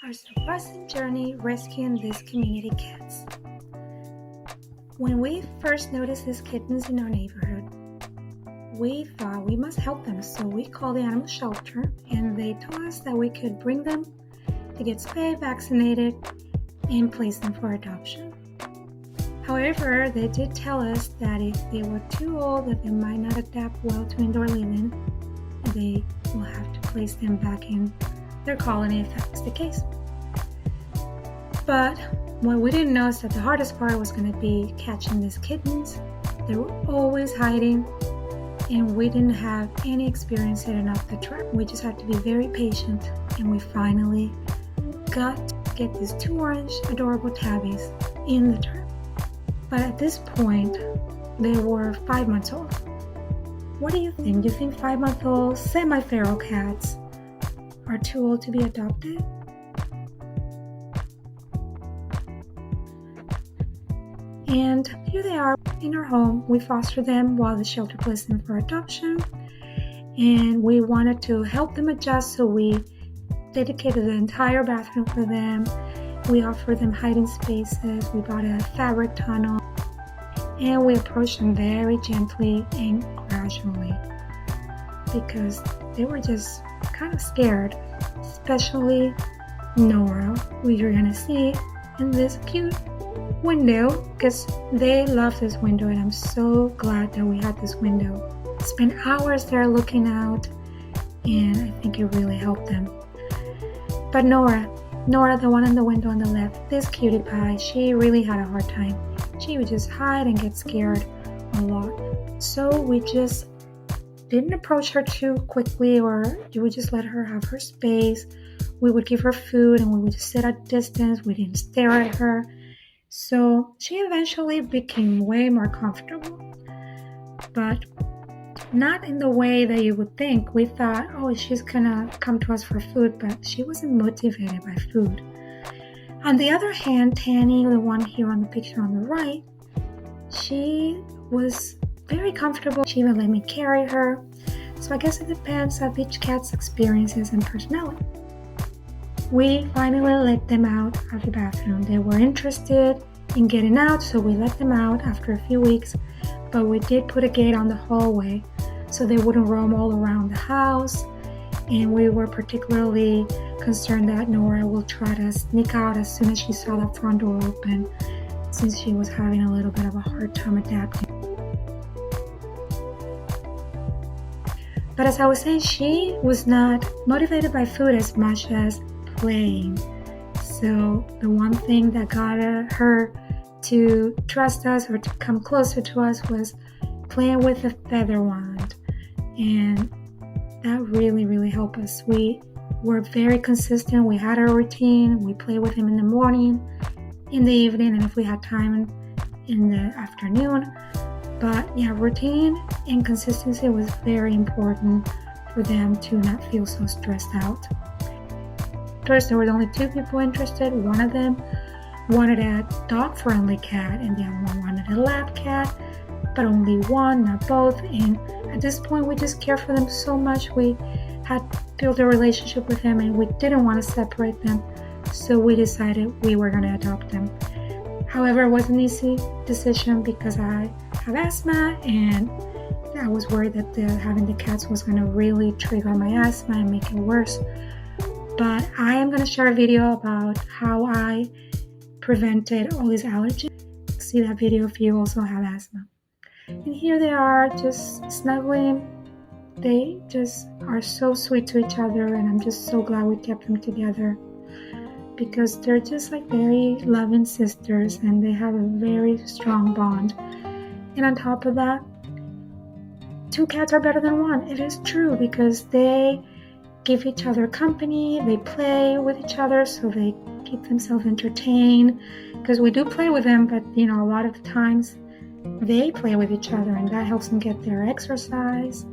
Our surprising journey rescuing these community cats. When we first noticed these kittens in our neighborhood, we thought we must help them, so we called the animal shelter and they told us that we could bring them to get spayed, vaccinated, and place them for adoption. However, they did tell us that if they were too old, that they might not adapt well to indoor living, they will have to place them back in their colony if that's the case. But what we didn't know is that the hardest part was going to be catching these kittens. They were always hiding, and we didn't have any experience setting up the trap. We just had to be very patient, and we finally got to get these two orange, adorable tabbies in the trap. But at this point, they were 5 months old. What do you think? Do you think 5-month-old semi-feral cats are too old to be adopted? And here they are in our home. We foster them while the shelter placed them for adoption. And we wanted to help them adjust, so we dedicated the entire bathroom for them. We offered them hiding spaces. We bought a fabric tunnel. And we approached them very gently and gradually because they were just kind of scared, especially Nora, who you're going to see in this cute window, because they love this window, and I'm so glad that we had this window. Spent hours there looking out, and I think it really helped them. But Nora, the one in the window on the left, this cutie pie, she really had a hard time. She would just hide and get scared a lot. So we just didn't approach her too quickly, or you would just let her have her space. We would give her food and we would just sit at a distance. We didn't stare at her. So she eventually became way more comfortable, but not in the way that you would think. We thought, oh, she's gonna come to us for food, but she wasn't motivated by food. On the other hand, Tanny, the one here on the picture on the right, she was very comfortable. She even let me carry her. So I guess it depends on each cat's experiences and personality. We finally let them out of the bathroom. They were interested in getting out, so we let them out after a few weeks, but we did put a gate on the hallway so they wouldn't roam all around the house. And we were particularly concerned that Nora will try to sneak out as soon as she saw the front door open, since she was having a little bit of a hard time adapting. But as I was saying, she was not motivated by food as much as playing. So the one thing that got her to trust us or to come closer to us was playing with the feather wand. And that really, really helped us. We were very consistent. We had our routine. We played with him in the morning, in the evening, and if we had time in the afternoon. But yeah, routine and consistency was very important for them to not feel so stressed out. First, there were only 2 people interested. One of them wanted a dog-friendly cat, and the other one wanted a lab cat, but only one, not both. And at this point, we just cared for them so much. We had built a relationship with them, and we didn't want to separate them, so we decided we were going to adopt them. However, it was an easy decision because I have asthma, and I was worried that having the cats was going to really trigger my asthma and make it worse. But I am going to share a video about how I prevented all these allergies. See that video if you also have asthma. And here they are, just snuggling. They just are so sweet to each other, and I'm just so glad we kept them together because they're just like very loving sisters, and they have a very strong bond. And on top of that, 2 cats are better than 1. It is true, because they give each other company, they play with each other, so they keep themselves entertained, because we do play with them, but a lot of times they play with each other, and that helps them get their exercise.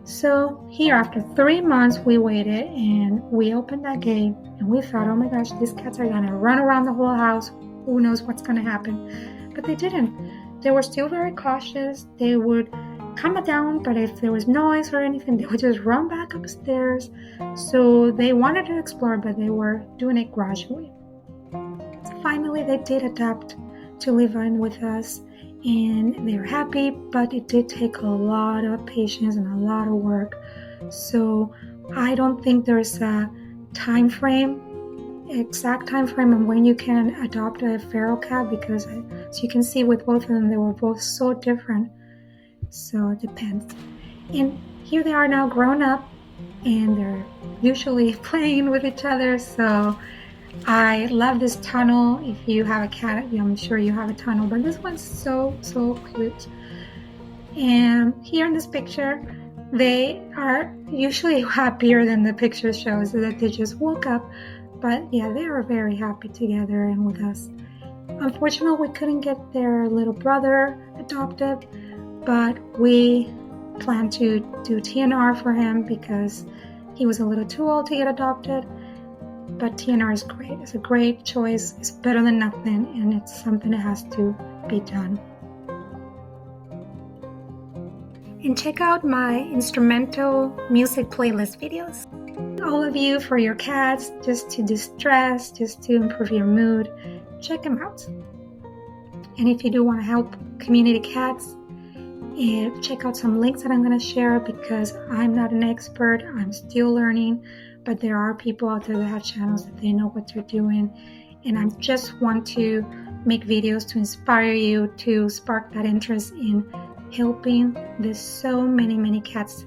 So here, after 3 months, we waited, and we opened that gate, and we thought, oh my gosh, these cats are gonna run around the whole house, who knows what's gonna happen. But they didn't. They were still very cautious. They would calm it down, but if there was noise or anything, they would just run back upstairs. So they wanted to explore, but they were doing it gradually. So finally, they did adapt to live in with us, and they were happy, but it did take a lot of patience and a lot of work. So I don't think there's a exact time frame on when you can adopt a feral cat, because as you can see with both of them, they were both so different. So it depends. And here they are now grown up, and they're usually playing with each other. So I love this tunnel. If you have a cat, I'm sure you have a tunnel, but this one's so cute. And here in this picture, they are usually happier than the picture shows, so that they just woke up. But yeah, they are very happy together and with us. Unfortunately, we couldn't get their little brother adopted, but we plan to do TNR for him because he was a little too old to get adopted. But TNR is great. It's a great choice. It's better than nothing, and it's something that has to be done. And check out my instrumental music playlist videos. All of you, for your cats, just to distress, just to improve your mood, check them out. And if you do want to help community cats, check out some links that I'm going to share, because I'm not an expert. I'm still learning, but there are people out there that have channels that they know what they're doing. And I just want to make videos to inspire you, to spark that interest in helping. There's so many cats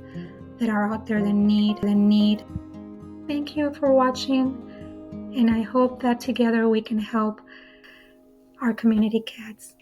that are out there that need. Thank you for watching, and I hope that together we can help our community cats.